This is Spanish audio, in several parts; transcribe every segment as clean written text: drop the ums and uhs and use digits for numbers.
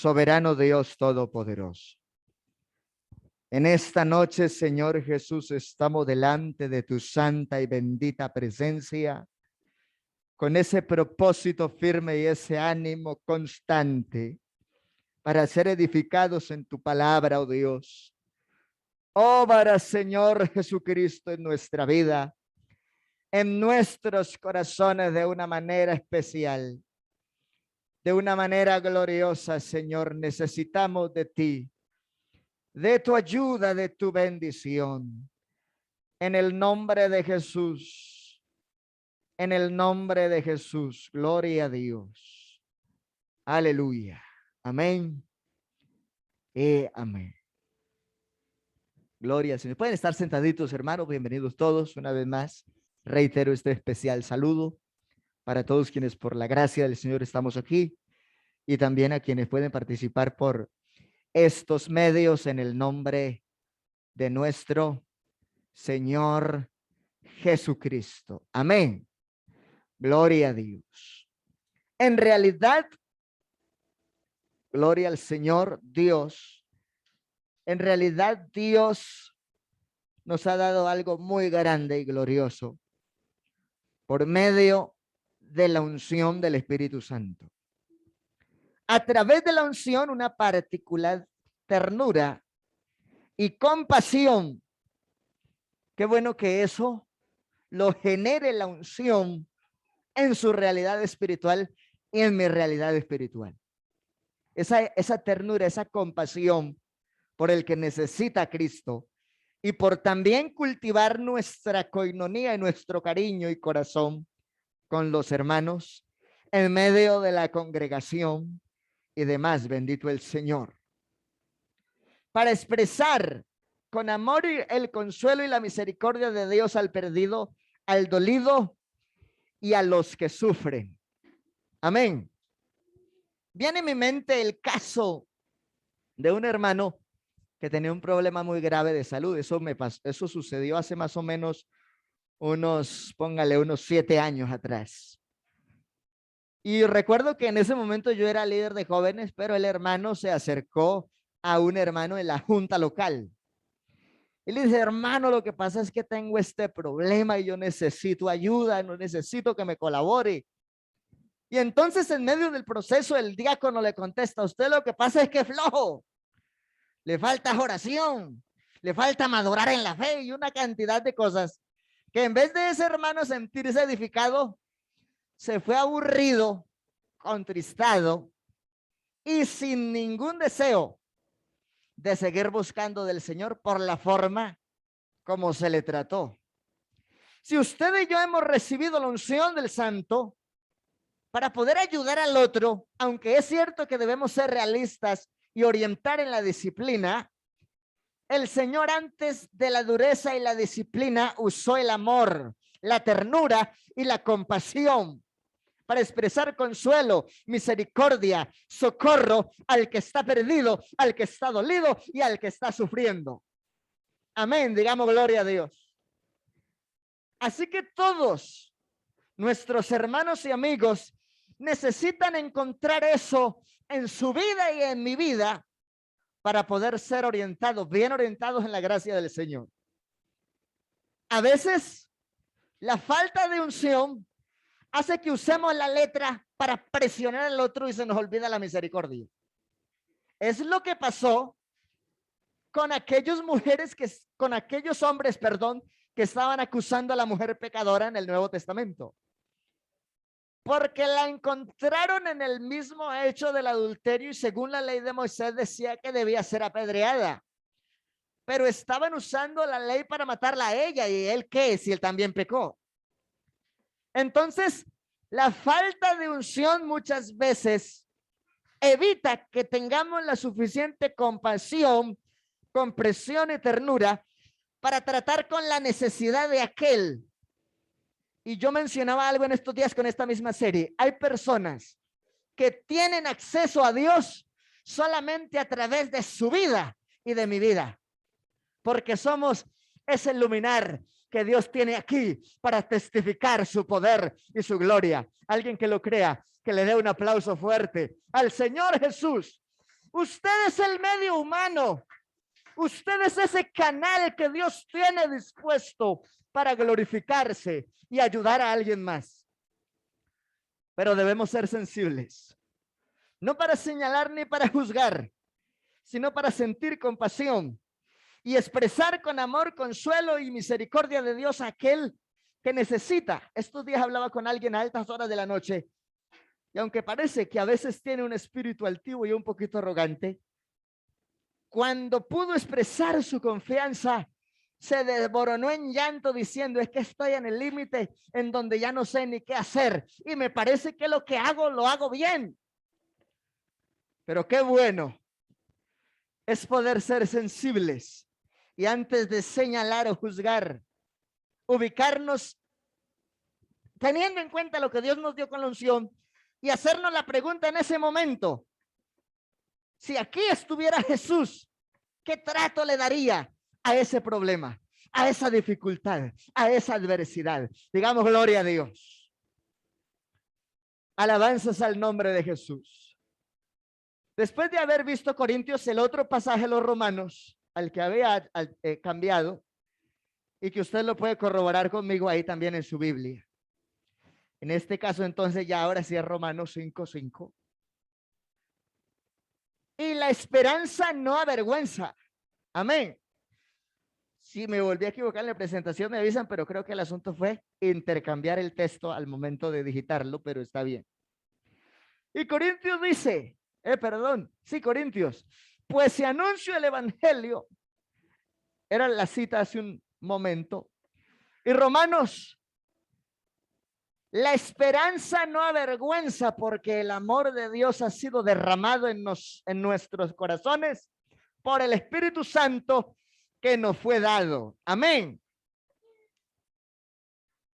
soberano Dios todopoderoso. En esta noche, Señor Jesús, estamos delante de tu santa y bendita presencia, con ese propósito firme y ese ánimo constante para ser edificados en tu palabra, oh Dios. Obra, Señor Jesucristo, en nuestra vida, en nuestros corazones de una manera especial, de una manera gloriosa, Señor. Necesitamos de ti, de tu ayuda, de tu bendición. En el nombre de Jesús, en el nombre de Jesús, gloria a Dios. Aleluya. Amén. Amén. Gloria al Señor. Pueden estar sentaditos, hermanos. Bienvenidos todos una vez más. Reitero este especial saludo para todos quienes por la gracia del Señor estamos aquí y también a quienes pueden participar por estos medios en el nombre de nuestro Señor Jesucristo. Amén. Gloria a Dios. En realidad, gloria al Señor Dios. En realidad, Dios nos ha dado algo muy grande y glorioso por medio de la unción del Espíritu Santo. A través de la unción, una particular ternura y compasión. Qué bueno que eso lo genere la unción en su realidad espiritual y en mi realidad espiritual. Esa ternura, esa compasión por el que necesita a Cristo y por también cultivar nuestra coinonía y nuestro cariño y corazón con los hermanos en medio de la congregación y demás. Bendito el Señor. Para expresar con amor el consuelo y la misericordia de Dios al perdido, al dolido y a los que sufren. Amén. Viene a mi mente el caso de un hermano que tenía un problema muy grave de salud. Eso sucedió hace más o menos póngale unos 7 años atrás. Y recuerdo que en ese momento yo era líder de jóvenes, pero el hermano se acercó a un hermano en la junta local. Y le dice: hermano, lo que pasa es que tengo este problema y yo necesito ayuda, no necesito que me colabore. Y entonces en medio del proceso el diácono le contesta: usted lo que pasa es que es flojo, le falta oración, le falta madurar en la fe y una cantidad de cosas que en vez de ese hermano sentirse edificado, se fue aburrido, contristado y sin ningún deseo de seguir buscando del Señor por la forma como se le trató. Si usted y yo hemos recibido la unción del Santo para poder ayudar al otro, aunque es cierto que debemos ser realistas y orientar en la disciplina, el Señor antes de la dureza y la disciplina usó el amor, la ternura y la compasión para expresar consuelo, misericordia, socorro al que está perdido, al que está dolido y al que está sufriendo. Amén, digamos gloria a Dios. Así que todos nuestros hermanos y amigos necesitan encontrar eso en su vida y en mi vida para poder ser orientados, bien orientados en la gracia del Señor. A veces la falta de unción hace que usemos la letra para presionar al otro y se nos olvida la misericordia. Es lo que pasó con aquellos hombres, que estaban acusando a la mujer pecadora en el Nuevo Testamento. Porque la encontraron en el mismo hecho del adulterio y según la ley de Moisés decía que debía ser apedreada. Pero estaban usando la ley para matarla a ella. ¿Y él qué? Si él también pecó. Entonces, la falta de unción muchas veces evita que tengamos la suficiente compasión, comprensión y ternura para tratar con la necesidad de aquel. Y yo mencionaba algo en estos días con esta misma serie. Hay personas que tienen acceso a Dios solamente a través de su vida y de mi vida, porque somos ese luminar que Dios tiene aquí para testificar su poder y su gloria. Alguien que lo crea, que le dé un aplauso fuerte al Señor Jesús. Usted es el medio humano. Usted es ese canal que Dios tiene dispuesto para glorificarse y ayudar a alguien más. Pero debemos ser sensibles, no para señalar ni para juzgar, sino para sentir compasión y expresar con amor, consuelo y misericordia de Dios a aquel que necesita. Estos días hablaba con alguien a altas horas de la noche, y aunque parece que a veces tiene un espíritu altivo y un poquito arrogante, cuando pudo expresar su confianza, se desboronó en llanto diciendo: es que estoy en el límite en donde ya no sé ni qué hacer y me parece que lo que hago lo hago bien. Pero qué bueno es poder ser sensibles y antes de señalar o juzgar, ubicarnos teniendo en cuenta lo que Dios nos dio con la unción y hacernos la pregunta en ese momento: si aquí estuviera Jesús, ¿qué trato le daría a ese problema, a esa dificultad, a esa adversidad? Digamos gloria a Dios. Alabanzas al nombre de Jesús. Después de haber visto Corintios, el otro pasaje, los Romanos, al que había cambiado, y que usted lo puede corroborar conmigo ahí también en su Biblia. En este caso, entonces, ya ahora sí es Romanos 5:5. Y la esperanza no avergüenza. Amén. Si me volví a equivocar en la presentación, me avisan, pero creo que el asunto fue intercambiar el texto al momento de digitarlo, pero está bien. Y Corintios dice, Corintios, pues si anuncio el evangelio, era la cita hace un momento, y Romanos, la esperanza no avergüenza porque el amor de Dios ha sido derramado en nuestros corazones por el Espíritu Santo que nos fue dado. Amén.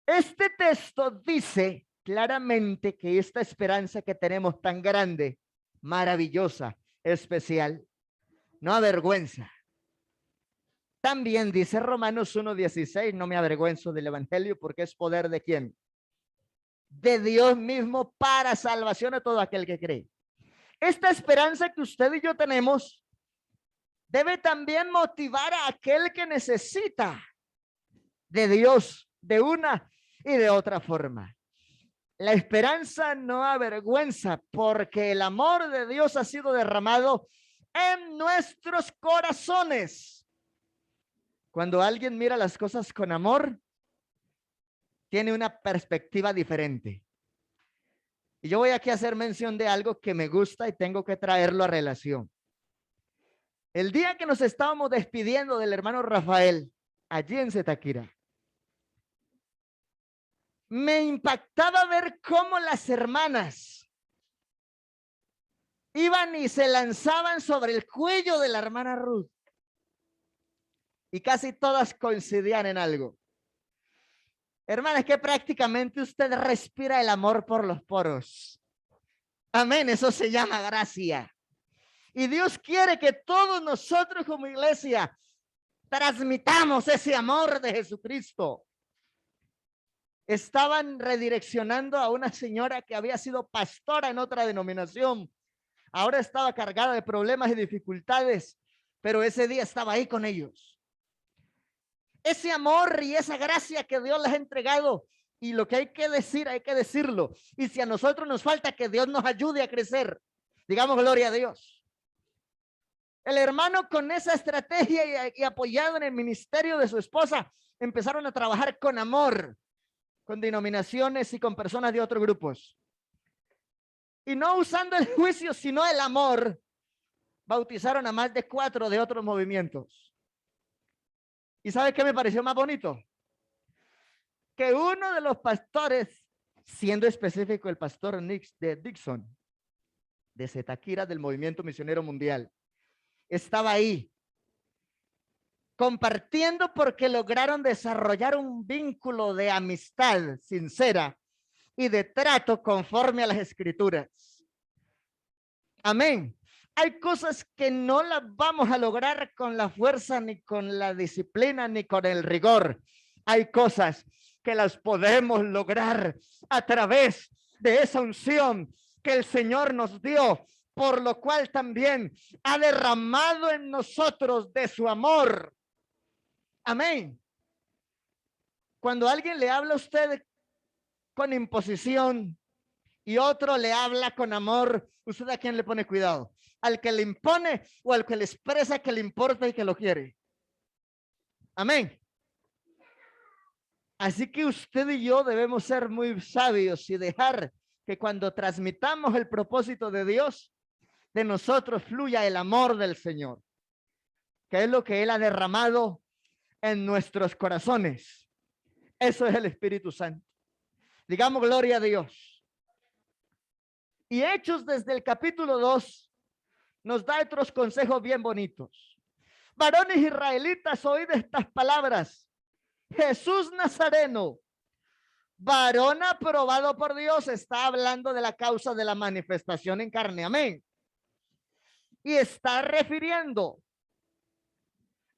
Este texto dice claramente que esta esperanza que tenemos tan grande, maravillosa, especial, no avergüenza. También dice Romanos 1:16, no me avergüenzo del evangelio porque es poder de ¿quién? De Dios mismo para salvación a todo aquel que cree. Esta esperanza que usted y yo tenemos debe también motivar a aquel que necesita de Dios de una y de otra forma. La esperanza no avergüenza porque el amor de Dios ha sido derramado en nuestros corazones. Cuando alguien mira las cosas con amor, tiene una perspectiva diferente. Y yo voy aquí a hacer mención de algo que me gusta y tengo que traerlo a relación. El día que nos estábamos despidiendo del hermano Rafael, allí en Zitáquira, me impactaba ver cómo las hermanas iban y se lanzaban sobre el cuello de la hermana Ruth. Y casi todas coincidían en algo. Hermana, es que prácticamente usted respira el amor por los poros. Amén, eso se llama gracia. Y Dios quiere que todos nosotros como iglesia transmitamos ese amor de Jesucristo. Estaban redireccionando a una señora que había sido pastora en otra denominación. Ahora estaba cargada de problemas y dificultades, pero ese día estaba ahí con ellos. Ese amor y esa gracia que Dios les ha entregado, y lo que hay que decir, hay que decirlo. Y si a nosotros nos falta, que Dios nos ayude a crecer. Digamos gloria a Dios. El hermano, con esa estrategia y apoyado en el ministerio de su esposa, empezaron a trabajar con amor, con denominaciones y con personas de otros grupos. Y no usando el juicio, sino el amor, bautizaron a más de 4 de otros movimientos. ¿Y sabe qué me pareció más bonito? Que uno de los pastores, siendo específico el pastor Dixon, de Zitáquira, del Movimiento Misionero Mundial, estaba ahí compartiendo porque lograron desarrollar un vínculo de amistad sincera y de trato conforme a las Escrituras. Amén. Hay cosas que no las vamos a lograr con la fuerza, ni con la disciplina, ni con el rigor. Hay cosas que las podemos lograr a través de esa unción que el Señor nos dio por lo cual también ha derramado en nosotros de su amor. Amén. Cuando alguien le habla a usted con imposición y otro le habla con amor, ¿usted a quién le pone cuidado? ¿Al que le impone o al que le expresa que le importa y que lo quiere? Amén. Así que usted y yo debemos ser muy sabios y dejar que cuando transmitamos el propósito de Dios, de nosotros fluya el amor del Señor, que es lo que Él ha derramado en nuestros corazones. Eso es el Espíritu Santo. Digamos gloria a Dios. Y Hechos desde el capítulo 2 nos da otros consejos bien bonitos. Varones israelitas, oíd estas palabras. Jesús Nazareno, varón aprobado por Dios, está hablando de la causa de la manifestación en carne. Amén. Y está refiriendo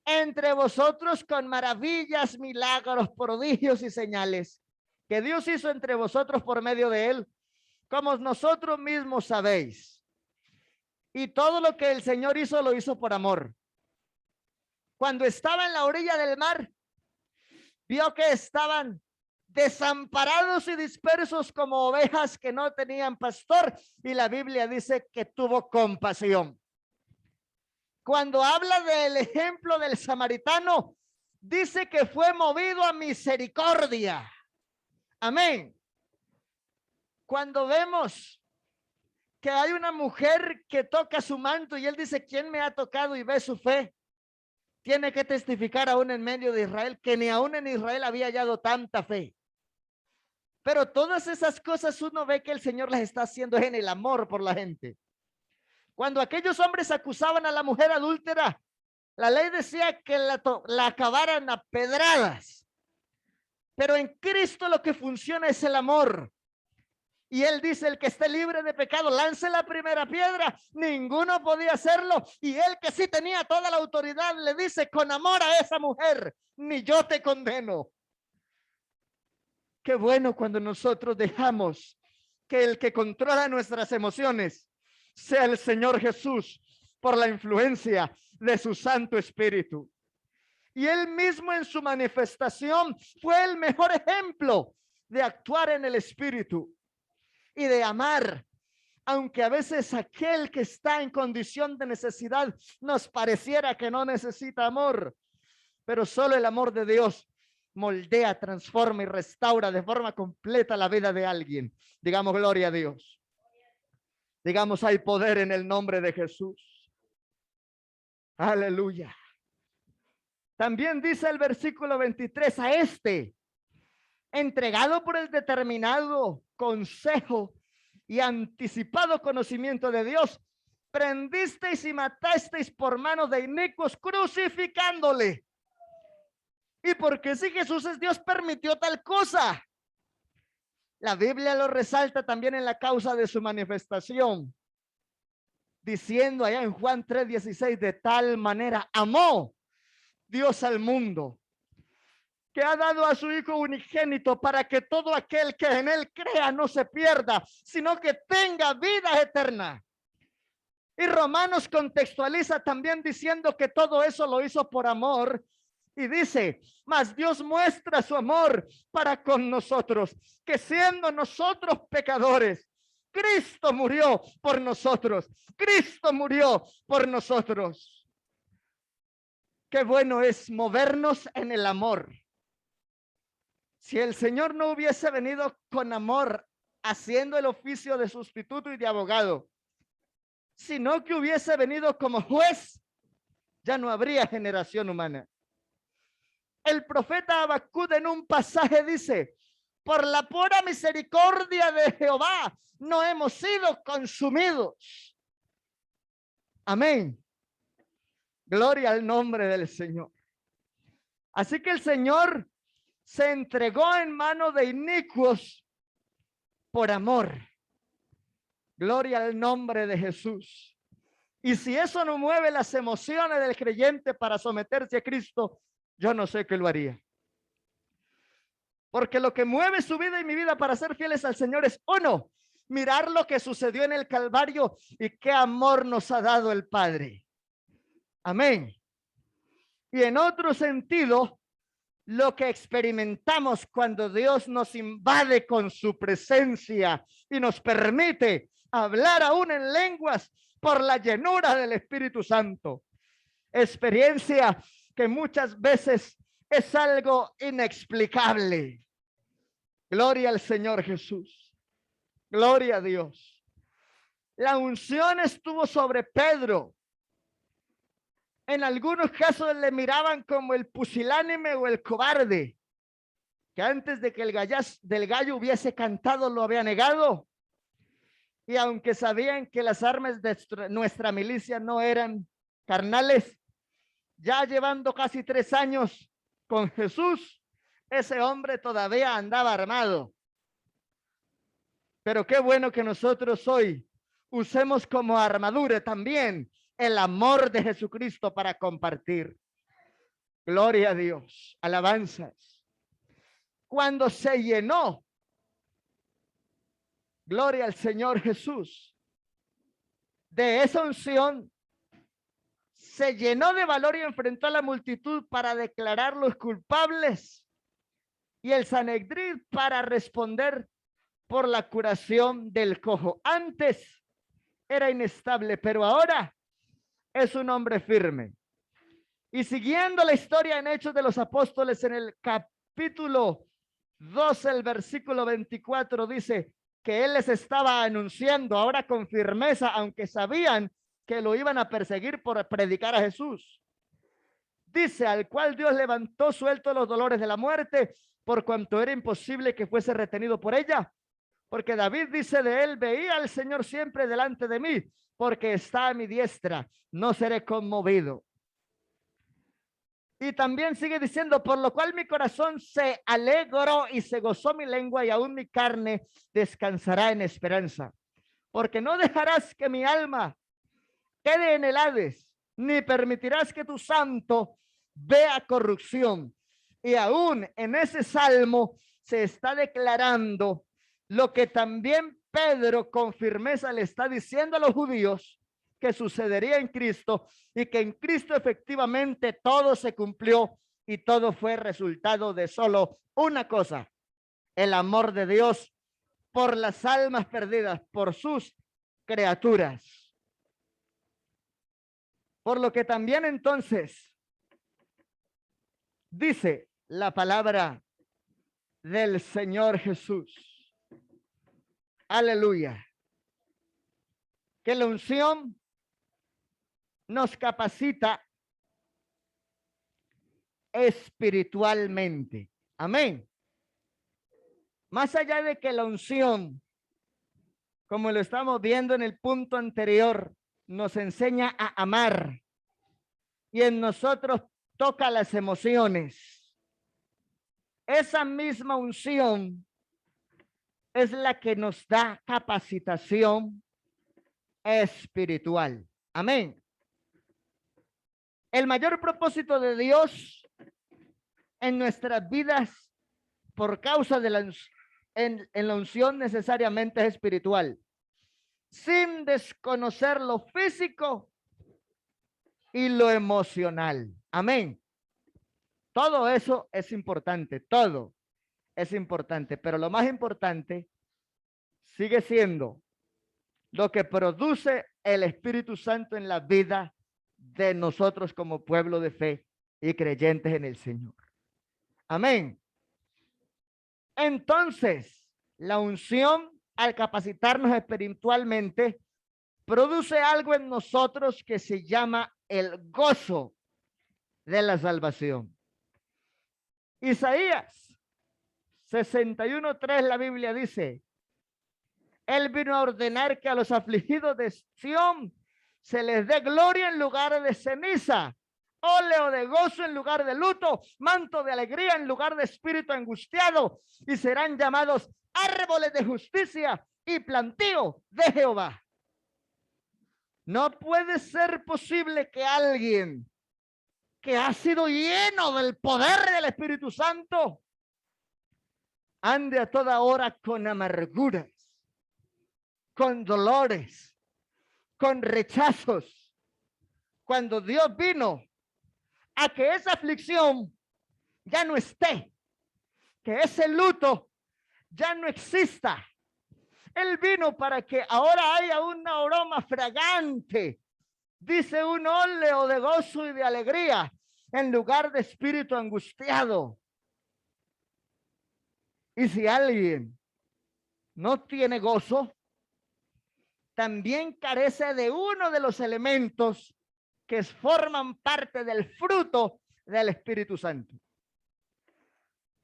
entre vosotros con maravillas, milagros, prodigios y señales que Dios hizo entre vosotros por medio de él, como nosotros mismos sabéis. Y todo lo que el Señor hizo, lo hizo por amor. Cuando estaba en la orilla del mar, vio que estaban desamparados y dispersos como ovejas que no tenían pastor, y la Biblia dice que tuvo compasión. Cuando habla del ejemplo del samaritano, dice que fue movido a misericordia. Amén. Cuando vemos que hay una mujer que toca su manto y él dice, ¿quién me ha tocado? Y ve su fe, tiene que testificar aún en medio de Israel que ni aún en Israel había hallado tanta fe. Pero todas esas cosas uno ve que el Señor las está haciendo en el amor por la gente. Cuando aquellos hombres acusaban a la mujer adúltera, la ley decía que la acabaran a pedradas. Pero en Cristo lo que funciona es el amor. Y él dice, el que esté libre de pecado, lance la primera piedra. Ninguno podía hacerlo. Y él, que sí tenía toda la autoridad, le dice con amor a esa mujer, ni yo te condeno. Qué bueno cuando nosotros dejamos que el que controla nuestras emociones sea el Señor Jesús por la influencia de su Santo Espíritu. Y él mismo en su manifestación fue el mejor ejemplo de actuar en el Espíritu y de amar, aunque a veces aquel que está en condición de necesidad nos pareciera que no necesita amor, pero solo el amor de Dios moldea, transforma y restaura de forma completa la vida de alguien. Digamos gloria a Dios. Digamos, hay poder en el nombre de Jesús. Aleluya. También dice el versículo 23, a este, entregado por el determinado consejo y anticipado conocimiento de Dios, prendisteis y matasteis por manos de inicuos, crucificándole. Y porque si Jesús es Dios, permitió tal cosa. La Biblia lo resalta también en la causa de su manifestación, diciendo allá en Juan 3:16, de tal manera amó Dios al mundo, que ha dado a su Hijo unigénito para que todo aquel que en él crea no se pierda, sino que tenga vida eterna. Y Romanos contextualiza también diciendo que todo eso lo hizo por amor. Y dice, mas Dios muestra su amor para con nosotros, que siendo nosotros pecadores, Cristo murió por nosotros. Cristo murió por nosotros. Qué bueno es movernos en el amor. Si el Señor no hubiese venido con amor, haciendo el oficio de sustituto y de abogado, sino que hubiese venido como juez, ya no habría generación humana. El profeta Habacuc en un pasaje dice, por la pura misericordia de Jehová no hemos sido consumidos. Amén. Gloria al nombre del Señor. Así que el Señor se entregó en manos de inicuos por amor. Gloria al nombre de Jesús. Y si eso no mueve las emociones del creyente para someterse a Cristo, yo no sé qué lo haría. Porque lo que mueve su vida y mi vida para ser fieles al Señor es uno, mirar lo que sucedió en el Calvario y qué amor nos ha dado el Padre. Amén. Y en otro sentido, lo que experimentamos cuando Dios nos invade con su presencia y nos permite hablar aún en lenguas por la llenura del Espíritu Santo. Experiencia que muchas veces es algo inexplicable. Gloria al Señor Jesús. Gloria a Dios. La unción estuvo sobre Pedro. En algunos casos le miraban como el pusilánime o el cobarde, que antes de que el gallo hubiese cantado lo había negado. Y aunque sabían que las armas de nuestra milicia no eran carnales, ya llevando casi 3 años con Jesús, ese hombre todavía andaba armado. Pero qué bueno que nosotros hoy usemos como armadura también el amor de Jesucristo para compartir. Gloria a Dios, alabanzas. Cuando se llenó, gloria al Señor Jesús, de esa unción, se llenó de valor y enfrentó a la multitud para declararlos culpables y el Sanedrín para responder por la curación del cojo. Antes era inestable, pero ahora es un hombre firme. Y siguiendo la historia en Hechos de los Apóstoles, en el capítulo 12, el versículo 24, dice que él les estaba anunciando ahora con firmeza, aunque sabían que lo iban a perseguir por predicar a Jesús. Dice, al cual Dios levantó suelto los dolores de la muerte, por cuanto era imposible que fuese retenido por ella. Porque David dice de él, veía al Señor siempre delante de mí, porque está a mi diestra, no seré conmovido. Y también sigue diciendo, por lo cual mi corazón se alegró y se gozó mi lengua y aún mi carne descansará en esperanza. Porque no dejarás que mi alma quede en el Hades, ni permitirás que tu santo vea corrupción. Y aún en ese salmo se está declarando lo que también Pedro con firmeza le está diciendo a los judíos que sucedería en Cristo y que en Cristo efectivamente todo se cumplió y todo fue resultado de solo una cosa: el amor de Dios por las almas perdidas, por sus criaturas. Por lo que también entonces dice la palabra del Señor Jesús. Aleluya. Que la unción nos capacita espiritualmente. Amén. Más allá de que la unción, como lo estamos viendo en el punto anterior, nos enseña a amar y en nosotros toca las emociones. Esa misma unción es la que nos da capacitación espiritual. Amén. El mayor propósito de Dios en nuestras vidas por causa de en la unción necesariamente es espiritual, sin desconocer lo físico y lo emocional. Amén. Todo eso es importante, todo es importante, pero lo más importante sigue siendo lo que produce el Espíritu Santo en la vida de nosotros como pueblo de fe y creyentes en el Señor. Amén. Entonces, la unción al capacitarnos espiritualmente produce algo en nosotros que se llama el gozo de la salvación. Isaías 61:3, la Biblia dice: Él vino a ordenar que a los afligidos de Sión se les dé gloria en lugar de ceniza, óleo de gozo en lugar de luto, manto de alegría en lugar de espíritu angustiado, y serán llamados árboles de justicia y plantío de Jehová. No puede ser posible que alguien que ha sido lleno del poder del Espíritu Santo ande a toda hora con amarguras, con dolores, con rechazos. Cuando Dios vino a que esa aflicción ya no esté, que ese luto ya no exista. Él vino para que ahora haya un aroma fragante, dice, un óleo de gozo y de alegría en lugar de espíritu angustiado. Y si alguien no tiene gozo, también carece de uno de los elementos que forman parte del fruto del Espíritu Santo.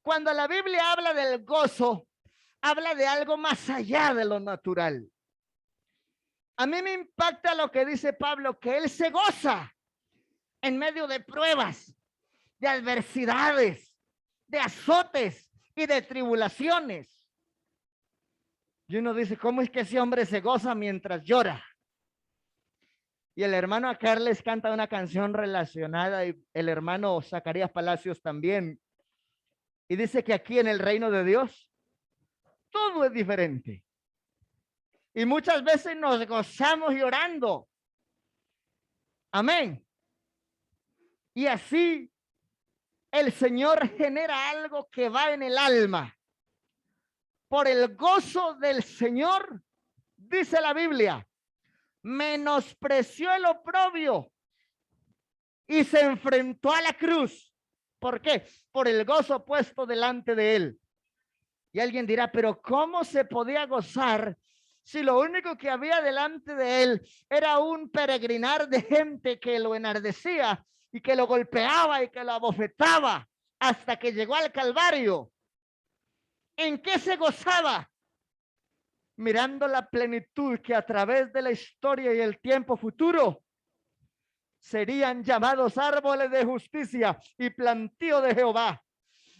Cuando la Biblia habla del gozo, habla de algo más allá de lo natural. A mí me impacta lo que dice Pablo, que él se goza en medio de pruebas, de adversidades, de azotes y de tribulaciones. Y uno dice, ¿cómo es que ese hombre se goza mientras llora? Y el hermano acá les canta una canción relacionada, y el hermano Zacarías Palacios también. Y dice que aquí en el reino de Dios, todo es diferente. Y muchas veces nos gozamos llorando. Amén. Y así el Señor genera algo que va en el alma. Por el gozo del Señor, dice la Biblia, menospreció el oprobio y se enfrentó a la cruz. ¿Por qué? Por el gozo puesto delante de él. Y alguien dirá, pero ¿cómo se podía gozar si lo único que había delante de él era un peregrinar de gente que lo enardecía y que lo golpeaba y que lo abofetaba hasta que llegó al Calvario? ¿En qué se gozaba? Mirando la plenitud que a través de la historia y el tiempo futuro serían llamados árboles de justicia y plantío de Jehová.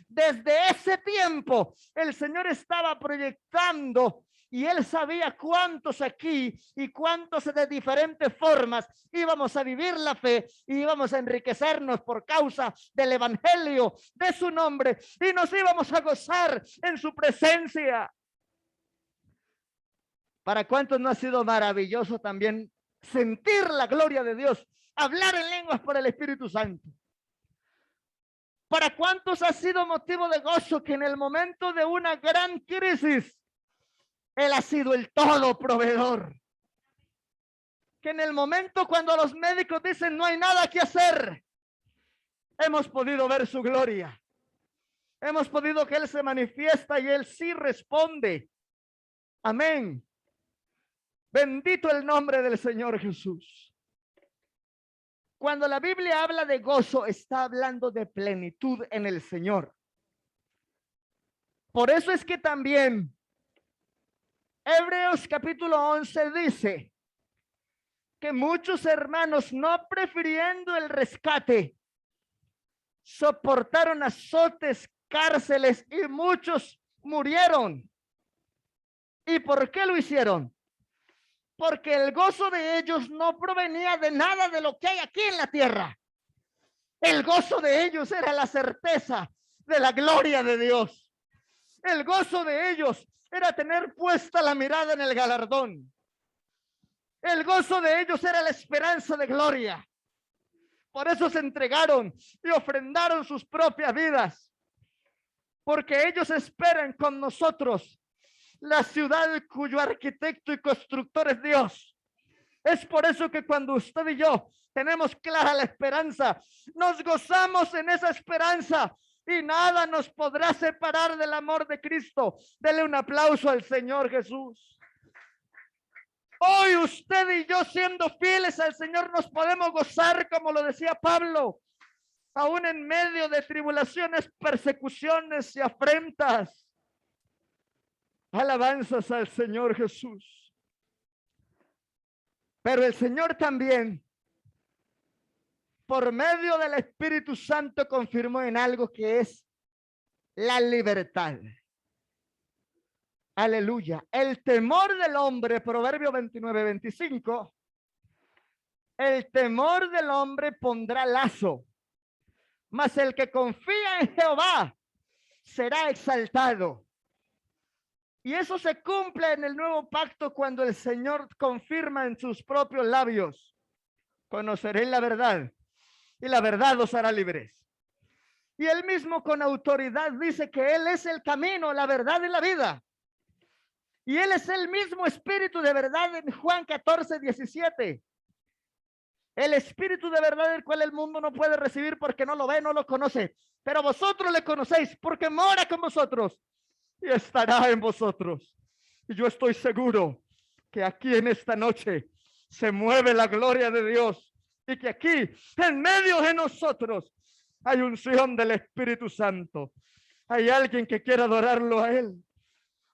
Desde ese tiempo el Señor estaba proyectando y él sabía cuántos aquí y cuántos de diferentes formas íbamos a vivir la fe y íbamos a enriquecernos por causa del evangelio de su nombre y nos íbamos a gozar en su presencia. ¿Para cuántos no ha sido maravilloso también sentir la gloria de Dios, hablar en lenguas por el Espíritu Santo? ¿Para cuántos ha sido motivo de gozo que en el momento de una gran crisis Él ha sido el todo proveedor? Que en el momento cuando los médicos dicen no hay nada que hacer, hemos podido ver su gloria. Hemos podido que Él se manifiesta y Él sí responde. Amén. Bendito el nombre del Señor Jesús. Cuando la Biblia habla de gozo, está hablando de plenitud en el Señor. Por eso es que también Hebreos capítulo 11 dice que muchos hermanos, no prefiriendo el rescate, soportaron azotes, cárceles y muchos murieron. ¿Y por qué lo hicieron? Porque el gozo de ellos no provenía de nada de lo que hay aquí en la tierra. El gozo de ellos era la certeza de la gloria de Dios. El gozo de ellos era tener puesta la mirada en el galardón. El gozo de ellos era la esperanza de gloria. Por eso se entregaron y ofrendaron sus propias vidas. Porque ellos esperan con nosotros la ciudad cuyo arquitecto y constructor es Dios. Es por eso que cuando usted y yo tenemos clara la esperanza, nos gozamos en esa esperanza y nada nos podrá separar del amor de Cristo. Dele un aplauso al Señor Jesús. Hoy usted y yo, siendo fieles al Señor, nos podemos gozar, como lo decía Pablo, aún en medio de tribulaciones, persecuciones y afrentas. Alabanzas al Señor Jesús. Pero el Señor también, por medio del Espíritu Santo, confirmó en algo que es la libertad. Aleluya. El temor del hombre, Proverbio 29:25. El temor del hombre pondrá lazo, mas el que confía en Jehová será exaltado. Y eso se cumple en el nuevo pacto cuando el Señor confirma en sus propios labios: conoceréis la verdad y la verdad os hará libres. Y él mismo con autoridad dice que él es el camino, la verdad y la vida. Y él es el mismo espíritu de verdad en Juan 14:17. El espíritu de verdad del cual el mundo no puede recibir porque no lo ve, no lo conoce. Pero vosotros le conocéis porque mora con vosotros y estará en vosotros. Y yo estoy seguro que aquí en esta noche se mueve la gloria de Dios y que aquí en medio de nosotros hay unción del Espíritu Santo. Hay alguien que quiera adorarlo a Él.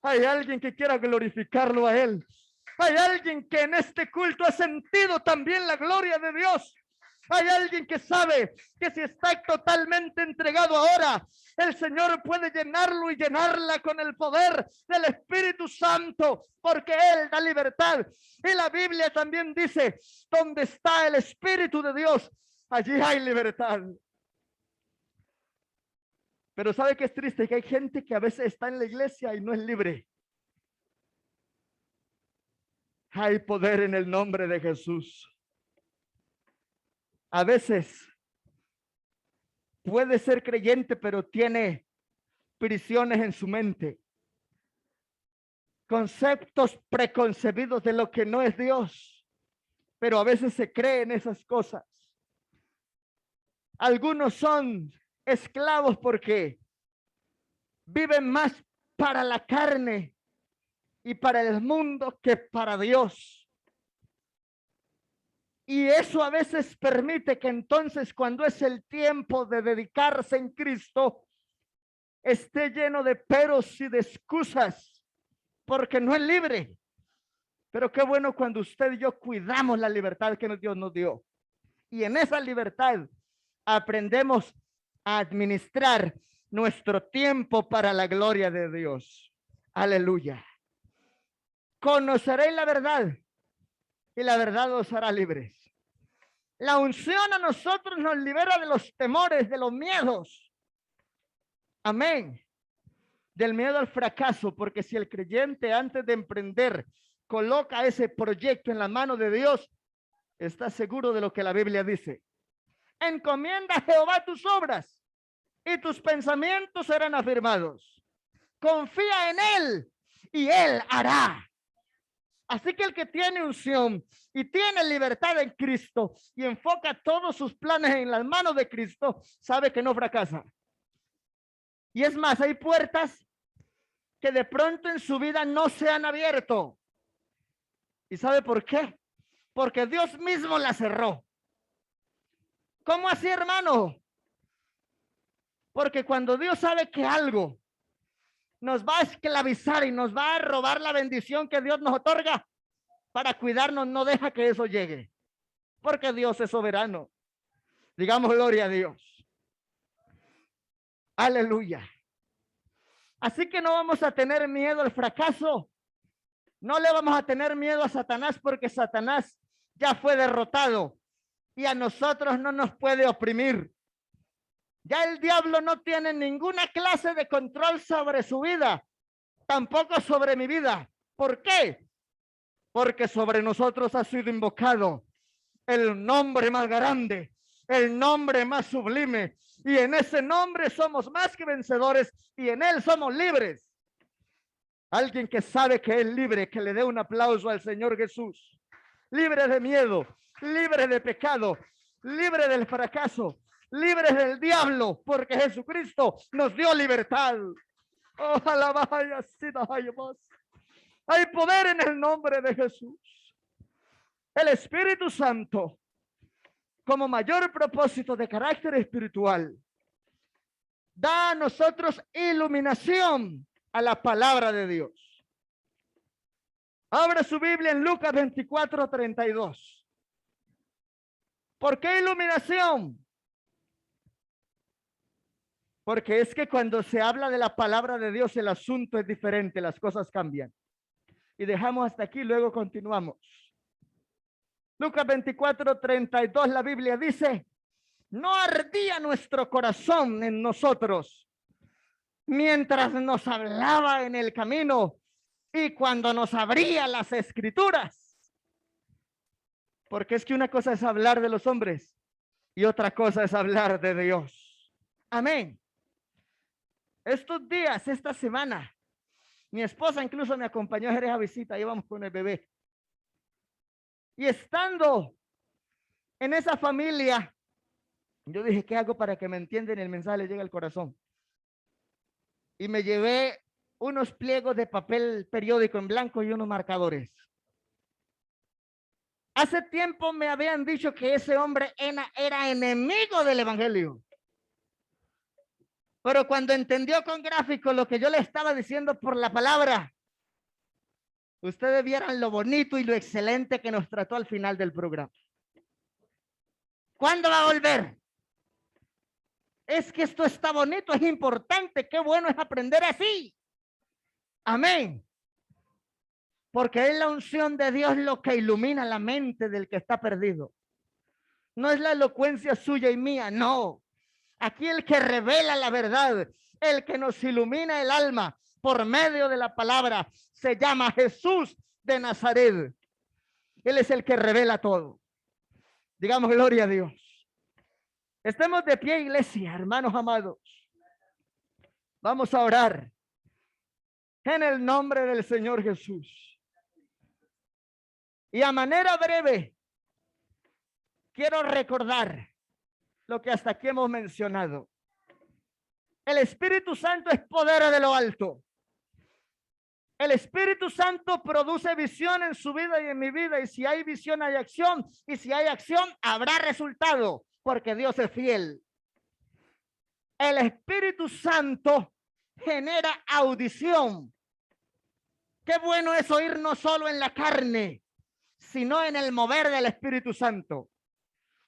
Hay alguien que quiera glorificarlo a Él. Hay alguien que en este culto ha sentido también la gloria de Dios. Hay alguien que sabe que si está totalmente entregado ahora, el Señor puede llenarlo y llenarla con el poder del Espíritu Santo, porque Él da libertad. Y la Biblia también dice: donde está el Espíritu de Dios, allí hay libertad. Pero ¿sabe qué es triste? Que hay gente que a veces está en la iglesia y no es libre. Hay poder en el nombre de Jesús. A veces puede ser creyente, pero tiene prisiones en su mente, conceptos preconcebidos de lo que no es Dios, pero a veces se creen esas cosas. Algunos son esclavos porque viven más para la carne y para el mundo que para Dios. Y eso a veces permite que entonces, cuando es el tiempo de dedicarse en Cristo, esté lleno de peros y de excusas, porque no es libre. Pero qué bueno cuando usted y yo cuidamos la libertad que Dios nos dio. Y en esa libertad aprendemos a administrar nuestro tiempo para la gloria de Dios. Aleluya. Conoceréis la verdad y la verdad os hará libres. La unción a nosotros nos libera de los temores, de los miedos. Amén. Del miedo al fracaso, porque si el creyente antes de emprender coloca ese proyecto en la mano de Dios, está seguro de lo que la Biblia dice. Encomienda a Jehová tus obras y tus pensamientos serán afirmados. Confía en Él y Él hará. Así que el que tiene unción y tiene libertad en Cristo y enfoca todos sus planes en las manos de Cristo, sabe que no fracasa. Y es más, hay puertas que de pronto en su vida no se han abierto. ¿Y sabe por qué? Porque Dios mismo la cerró. ¿Cómo así, hermano? Porque cuando Dios sabe que algo nos va a esclavizar y nos va a robar la bendición que Dios nos otorga, para cuidarnos no deja que eso llegue, porque Dios es soberano. Digamos gloria a Dios. Aleluya. Así que no vamos a tener miedo al fracaso. No le vamos a tener miedo a Satanás, porque Satanás ya fue derrotado y a nosotros no nos puede oprimir. Ya el diablo no tiene ninguna clase de control sobre su vida, tampoco sobre mi vida. ¿Por qué? Porque sobre nosotros ha sido invocado el nombre más grande, el nombre más sublime, y en ese nombre somos más que vencedores y en él somos libres. Alguien que sabe que es libre, que le dé un aplauso al Señor Jesús. Libre de miedo, libre de pecado, libre del fracaso, libre del diablo, porque Jesucristo nos dio libertad. Ojalá vaya así, más. Hay poder en el nombre de Jesús. El Espíritu Santo, como mayor propósito de carácter espiritual, da a nosotros iluminación a la palabra de Dios. Abra su Biblia en Lucas 24:32. ¿Por qué iluminación? Porque es que cuando se habla de la palabra de Dios, el asunto es diferente, las cosas cambian. Y dejamos hasta aquí, luego continuamos. Lucas 24:32, la Biblia dice: no ardía nuestro corazón en nosotros mientras nos hablaba en el camino Y cuando nos abría las escrituras, porque es que una cosa es hablar de los hombres y otra cosa es hablar de Dios. Amén. Estos días, esta semana, mi esposa incluso me acompañó a Jerez a visita, íbamos con el bebé. Y estando en esa familia, yo dije, ¿qué hago para que me entiendan y el mensaje le llegue al corazón? Y me llevé unos pliegos de papel periódico en blanco y unos marcadores. Hace tiempo me habían dicho que ese hombre era enemigo del evangelio. Pero cuando entendió con gráficos lo que yo le estaba diciendo por la palabra, ustedes vieran lo bonito y lo excelente que nos trató al final del programa. ¿Cuándo va a volver? Es que esto está bonito, es importante, qué bueno es aprender así. Amén. Porque es la unción de Dios lo que ilumina la mente del que está perdido. No es la elocuencia suya y mía, no. Aquí el que revela la verdad, el que nos ilumina el alma por medio de la palabra, se llama Jesús de Nazaret. Él es el que revela todo. Digamos gloria a Dios. Estemos de pie, iglesia, hermanos amados. Vamos a orar en el nombre del Señor Jesús. Y a manera breve, quiero recordar lo que hasta aquí hemos mencionado. El Espíritu Santo es poder de lo alto. El Espíritu Santo produce visión en su vida y en mi vida. Y si hay visión, hay acción. Y si hay acción, habrá resultado, porque Dios es fiel. El Espíritu Santo genera audición. Qué bueno es oír no solo en la carne, sino en el mover del Espíritu Santo.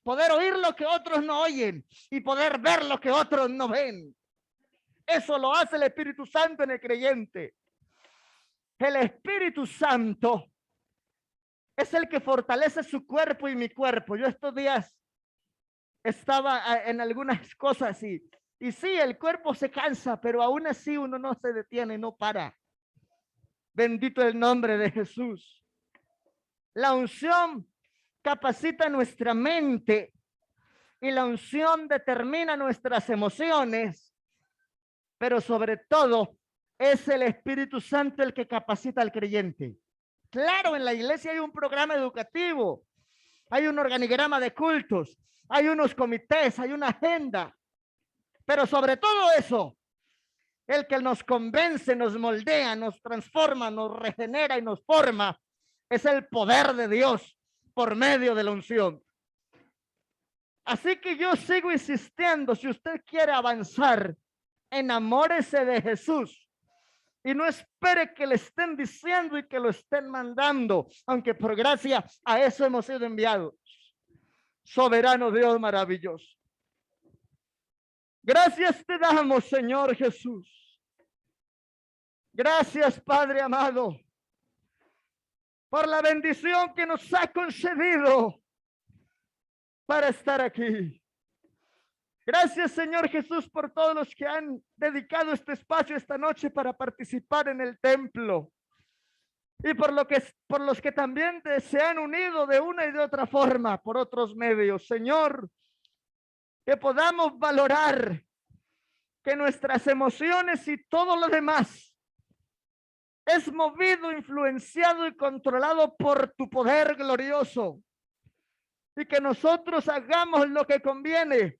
Poder oír lo que otros no oyen y poder ver lo que otros no ven. Eso lo hace el Espíritu Santo en el creyente. El Espíritu Santo es el que fortalece su cuerpo y mi cuerpo. Yo estos días estaba en algunas cosas y sí, el cuerpo se cansa, pero aún así uno no se detiene, no para. Bendito el nombre de Jesús. La unción capacita nuestra mente y la unción determina nuestras emociones, pero sobre todo es el Espíritu Santo el que capacita al creyente. Claro, en la iglesia hay un programa educativo, hay un organigrama de cultos, hay unos comités, hay una agenda, pero sobre todo eso, el que nos convence, nos moldea, nos transforma, nos regenera y nos forma, es el poder de Dios por medio de la unción. Así que yo sigo insistiendo, si usted quiere avanzar, enamórese de Jesús y no espere que le estén diciendo y que lo estén mandando, aunque por gracia a eso hemos sido enviados. Soberano Dios maravilloso. Gracias te damos, Señor Jesús. Gracias, Padre amado, por la bendición que nos ha concedido para estar aquí. Gracias, Señor Jesús, por todos los que han dedicado este espacio esta noche para participar en el templo. Y por los que también se han unido de una y de otra forma por otros medios. Señor, que podamos valorar que nuestras emociones y todo lo demás es movido, influenciado y controlado por tu poder glorioso. Y que nosotros hagamos lo que conviene,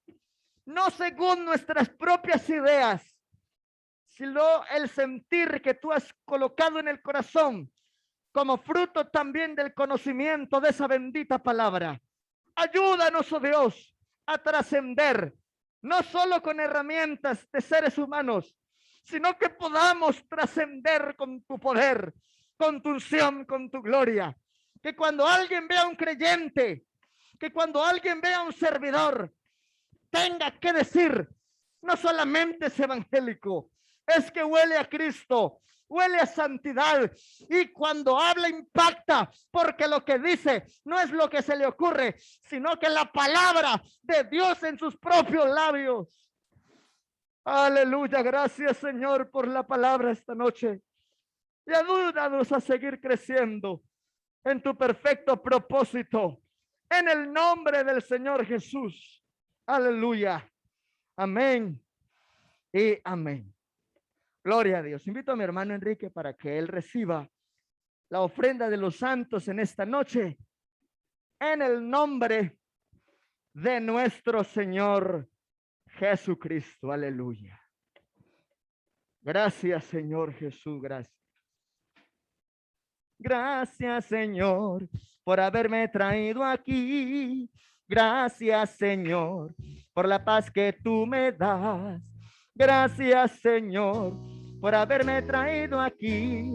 no según nuestras propias ideas, sino el sentir que tú has colocado en el corazón como fruto también del conocimiento de esa bendita palabra. Ayúdanos, oh Dios, a trascender, no solo con herramientas de seres humanos, sino que podamos trascender con tu poder, con tu unción, con tu gloria. Que cuando alguien vea a un creyente, que cuando alguien vea a un servidor, tenga que decir, no solamente es evangélico, es que huele a Cristo, huele a santidad, y cuando habla impacta, porque lo que dice no es lo que se le ocurre, sino que la palabra de Dios en sus propios labios. Aleluya, gracias Señor por la palabra esta noche. y ayúdanos a seguir creciendo en tu perfecto propósito. En el nombre del Señor Jesús. Aleluya. Amén y amén. Gloria a Dios. Invito a mi hermano Enrique para que él reciba la ofrenda de los santos en esta noche. En el nombre de nuestro Señor Jesucristo. Aleluya. Gracias, Señor Jesús. Gracias. Gracias, Señor, por haberme traído aquí. Gracias, Señor, por la paz que tú me das. Gracias, Señor, por haberme traído aquí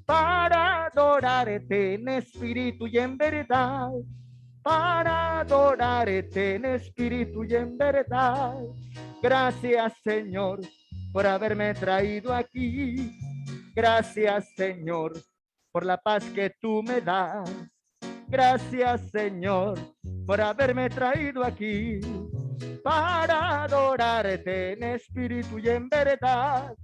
para adorarte en espíritu y en verdad. Para adorarte en espíritu y en verdad. Gracias, Señor, por haberme traído aquí. Gracias, Señor, por la paz que tú me das. Gracias, Señor, por haberme traído aquí para adorarte en espíritu y en verdad.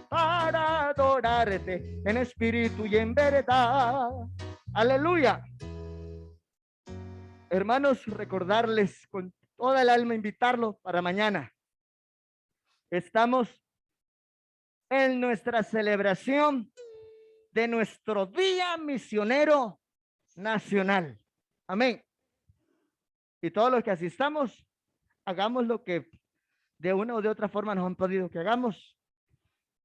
Para adorarte en espíritu y en verdad. Aleluya. Hermanos, recordarles con toda el alma, invitarlo para mañana. Estamos en nuestra celebración de nuestro Día Misionero Nacional. Amén. Y todos los que asistamos, hagamos lo que de una o de otra forma nos han pedido que hagamos.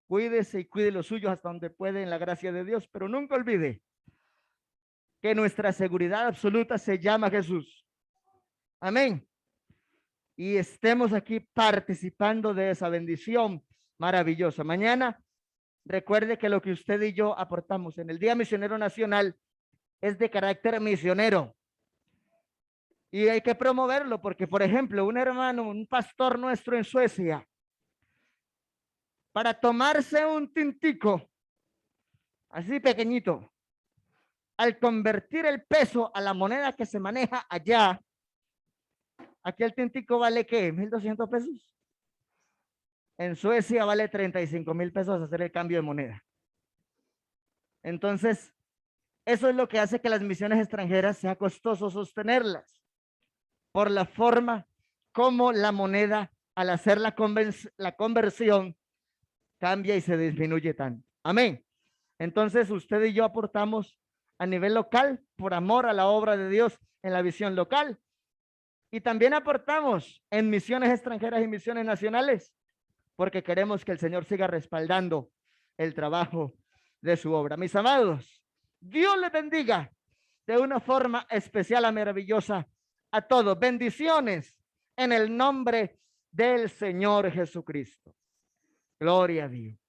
Cuídese y cuide los suyos hasta donde puede en la gracia de Dios, pero nunca olvide que nuestra seguridad absoluta se llama Jesús. Amén. Y estemos aquí participando de esa bendición maravillosa. Mañana, recuerde que lo que usted y yo aportamos en el Día Misionero Nacional es de carácter misionero. Y hay que promoverlo porque, por ejemplo, un hermano, un pastor nuestro en Suecia, para tomarse un tintico, así pequeñito, al convertir el peso a la moneda que se maneja allá, aquí el tintico vale ¿qué? 1,200 pesos. En Suecia vale 35,000 pesos hacer el cambio de moneda. Entonces, eso es lo que hace que las misiones extranjeras sea costoso sostenerlas, por la forma como la moneda, al hacer la conversión, cambia y se disminuye tanto. Amén. Entonces, usted y yo aportamos a nivel local por amor a la obra de Dios en la visión local. Y también aportamos en misiones extranjeras y misiones nacionales, porque queremos que el Señor siga respaldando el trabajo de su obra. Mis amados, Dios les bendiga de una forma especial y maravillosa a todos. Bendiciones en el nombre del Señor Jesucristo. Gloria a Dios.